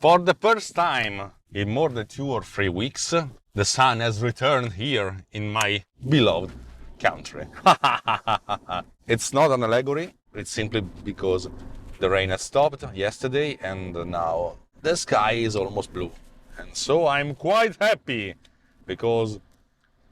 For the first time in more than 2 or 3 weeks, the sun has returned here in my beloved country. It's not an allegory, it's simply because the rain has stopped yesterday and now the sky is almost blue. And so I'm quite happy because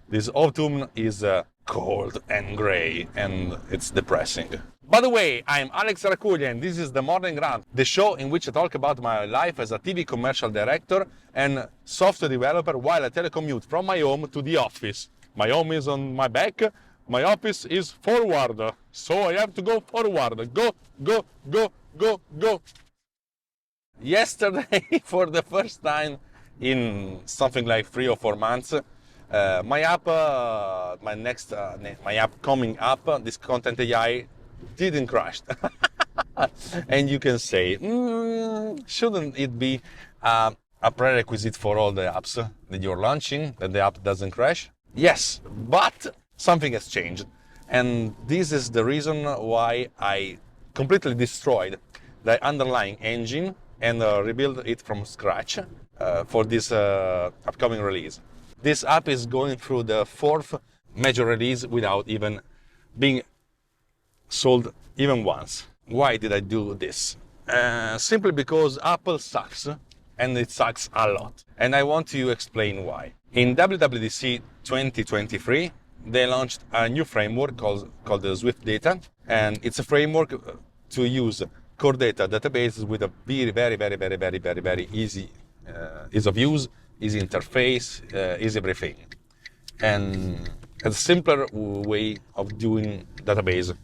this autumn is cold and grey and it's depressing. By the way, I'm Alex Racuglia and this is The Morning Rant, the show in which I talk about my life as a TV commercial director and software developer while I telecommute from my home to the office. My home is on my back, my office is forward, so I have to go forward. Go, go, go, go, go. Yesterday, for the first time in something like 3 or 4 months, my app, my app coming up, this Content AI, didn't crash. And you can say, shouldn't it be a prerequisite for all the apps that you're launching, that the app doesn't crash? Yes, but something has changed. And this is the reason why I completely destroyed the underlying engine and rebuild it from scratch for this upcoming release. This app is going through the 4th major release without even being sold even once. Why did I do this? Simply because Apple sucks, and it sucks a lot. And I want to explain why. In WWDC 2023, they launched a new framework called the Swift Data, and it's a framework to use core data databases with a very easy ease of use, easy interface, easy everything, and a simpler way of doing database.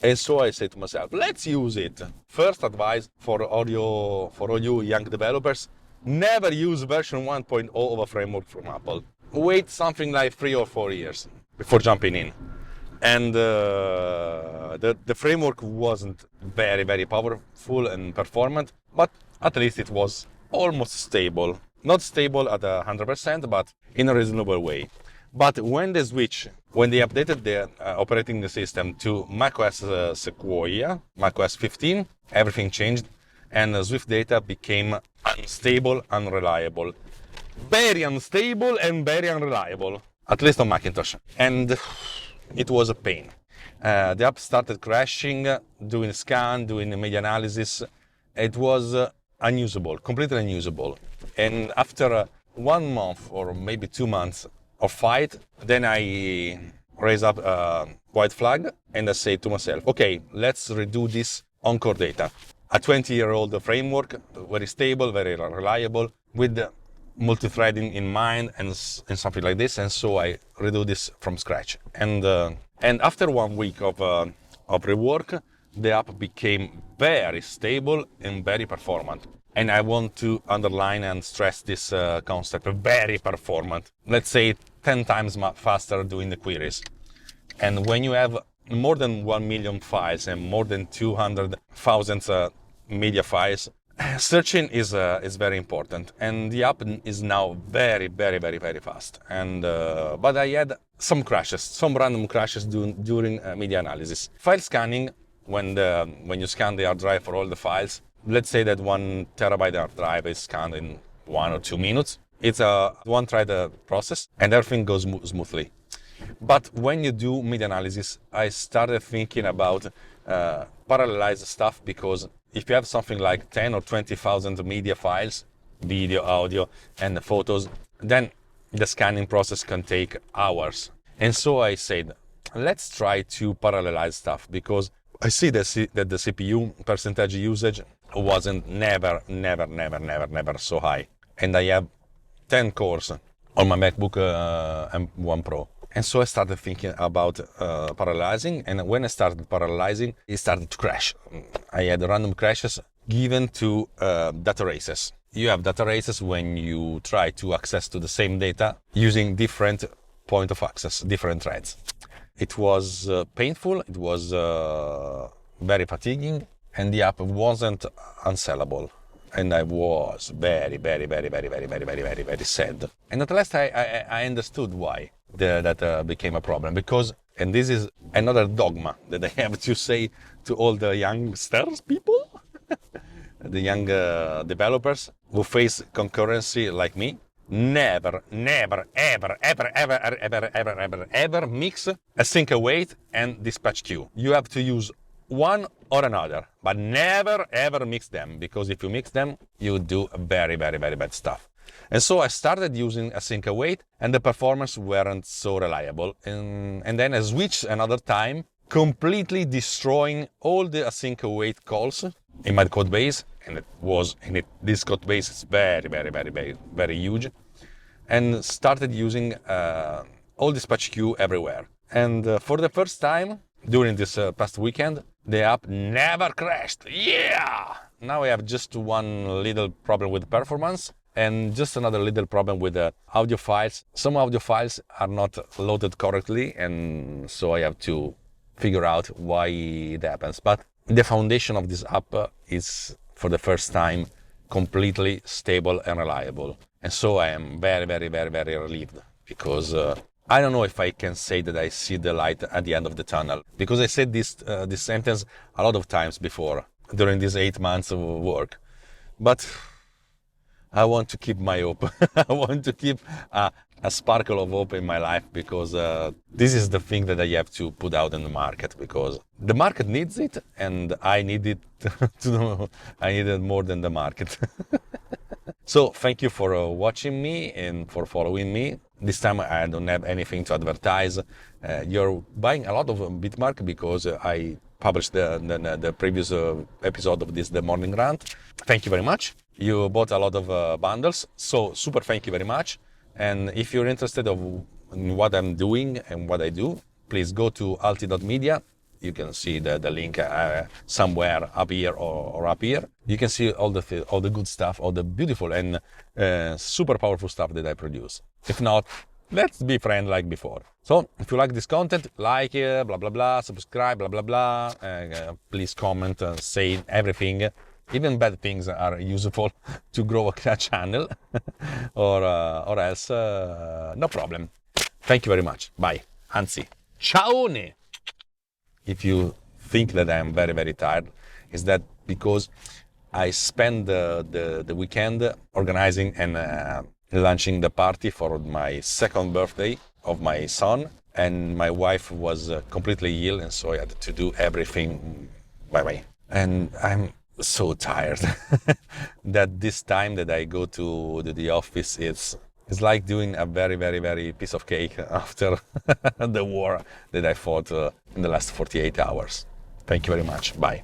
And so I said to myself, let's use it. First advice for all you young developers, never use version 1.0 of a framework from Apple. Wait something like 3 or 4 years before jumping in. And the framework wasn't very powerful and performant, but at least it was almost stable. Not stable at 100%, but in a reasonable way. But when they updated the operating system to macOS Sequoia, macOS 15, everything changed, and Swift Data became unstable, unreliable. Very unstable and very unreliable, at least on Macintosh. And it was a pain. The app started crashing, doing scan, doing media analysis. It was unusable, completely unusable. And after 1 month or maybe 2 months of fight, then I raised up a white flag and I say to myself, okay, let's redo this on core data. A 20-year-old framework, very stable, very reliable, with multi-threading in mind and something like this. And so I redo this from scratch. And after 1 week of rework, the app became very stable and very performant. And I want to underline and stress this concept, very performant. Let's say 10 times faster doing the queries. And when you have more than 1 million files and more than 200,000 media files, searching is very important. And the app is now very fast. And but I had some crashes, some random crashes during media analysis. File scanning, when you scan the hard drive for all the files, let's say that 1 terabyte hard drive is scanned in 1 or 2 minutes. It's a one-thread process and everything goes smoothly. But when you do media analysis, I started thinking about parallelized stuff, because if you have something like 10 or 20,000 media files, video, audio, and the photos, then the scanning process can take hours. And so I said, let's try to parallelize stuff, because I see that the CPU percentage usage wasn't never so high. And I have 10 cores on my MacBook M1 Pro. And so I started thinking about parallelizing, and when I started parallelizing, it started to crash. I had random crashes given to data races. You have data races when you try to access to the same data using different point of access, different threads. It was painful, it was very fatiguing, and the app wasn't unsellable. And I was very sad. And at last I understood why that became a problem. Because, and this is another dogma that I have to say to all the youngsters people, the young developers who face concurrency like me, never, never, ever, ever, ever, ever, ever, ever, ever mix async await and dispatch queue. You have to use one or another, but never ever mix them, because if you mix them, you do very, very, very bad stuff. And so I started using async await, and the performance weren't so reliable. And then I switched another time, completely destroying all the async await calls in my code base. And this code base is very, very, very, very, very huge. And started using all dispatch queue everywhere. And for the first time during this past weekend, the app never crashed. Yeah! Now I have just one little problem with performance and just another little problem with the audio files. Some audio files are not loaded correctly, and so I have to figure out why it happens. But the foundation of this app is, for the first time, completely stable and reliable. And so I am very, very, very, very relieved, because I don't know if I can say that I see the light at the end of the tunnel, because I said this sentence a lot of times before during these 8 months of work. But I want to keep my hope. I want to keep a sparkle of hope in my life, because this is the thing that I have to put out in the market, because the market needs it, and I need it I need it more than the market. So thank you for watching me and for following me. This time I don't have anything to advertise. You're buying a lot of Bitmark because I published the previous episode of this, The Morning Rant. Thank you very much. You bought a lot of bundles, so super thank you very much. And if you're interested in what I'm doing and what I do, please go to alti.media. You can see the link somewhere up here or up here. You can see all the good stuff, all the beautiful and super powerful stuff that I produce. If not, let's be friends like before. So if you like this content, like it, blah, blah, blah, subscribe, blah, blah, blah. Please comment, say everything. Even bad things are useful to grow a channel, or else, no problem. Thank you very much. Bye. Anzi, ciao! If you think that I am very, very tired, is that because I spend the weekend organizing and launching the party for my second birthday of my son, and my wife was completely ill, and so I had to do everything by me. And I'm so tired that this time that I go to the office, it's like doing a very, very, very piece of cake after the war that I fought in the last 48 hours. Thank you very much. Bye.